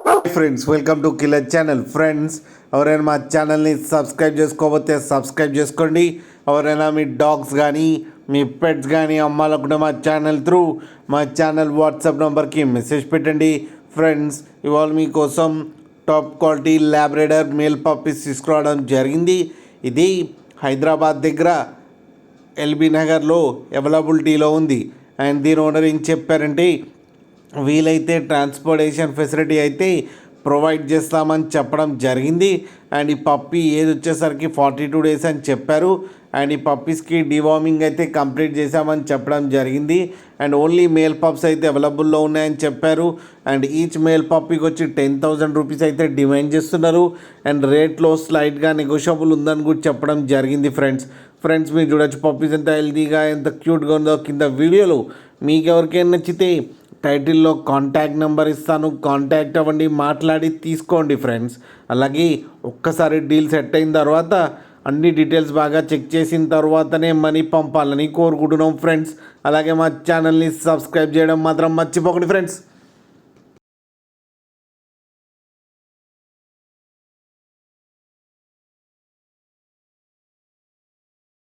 Friends welcome to killer channel. Friends ఎవరైనా మా ఛానల్ని సబ్స్క్రైబ్ చేసుకోకపోతే సబ్స్క్రైబ్ చేసుకోండి. ఎవరైనా మీ డాగ్స్ కానీ మీ పెట్స్ కానీ అమ్మాలనుకుంటే మా ఛానల్ వాట్సాప్ నెంబర్కి మెసేజ్ పెట్టండి. ఫ్రెండ్స్ ఇవాళ మీకోసం top quality Labrador male puppies తీసుకురావడం జరిగింది. ఇది హైదరాబాద్ దగ్గర ఎల్బీ నగర్లో అవైలబిలిటీలో ఉంది. అండ్ దీని ఓనర్ ఏం చెప్పారంటే వీలైతే ట్రాన్స్పోర్టేషన్ ఫెసిలిటీ అయితే ప్రొవైడ్ చేస్తామని చెప్పడం జరిగింది. అండ్ ఈ పప్పీ ఏది వచ్చేసరికి 42 days అని చెప్పారు. అండ్ ఈ పప్పీస్కి డివార్మింగ్ అయితే కంప్లీట్ చేశామని చెప్పడం జరిగింది. అండ్ ఓన్లీ మేల్ పప్స్ అయితే అవైలబుల్లో ఉన్నాయని చెప్పారు. అండ్ ఈచ్ మేల్ పప్పీకి వచ్చి 10,000 రూపీస్ అయితే డిమాండ్ చేస్తున్నారు. అండ్ రేట్లో స్లైట్గా నెగోషియబుల్ ఉందని కూడా చెప్పడం జరిగింది. ఫ్రెండ్స్ మీరు చూడొచ్చు పప్పీస్ ఎంత హెల్తీగా ఎంత క్యూట్గా ఉందో కింద వీడియోలో. మీకు ఎవరికైనా నచ్చితే టైటిల్లో కాంటాక్ట్ నెంబర్ ఇస్తాను, కాంటాక్ట్ అవ్వండి, మాట్లాడి తీసుకోండి ఫ్రెండ్స్. అలాగే ఒక్కసారి డీల్ సెట్ అయిన తర్వాత అన్ని డీటెయిల్స్ బాగా చెక్ చేసిన తర్వాతనే మనీ పంపాలని కోరుకుంటున్నాం ఫ్రెండ్స్. అలాగే మా ఛానల్ని సబ్స్క్రైబ్ చేయడం మాత్రం మర్చిపోకండి ఫ్రెండ్స్.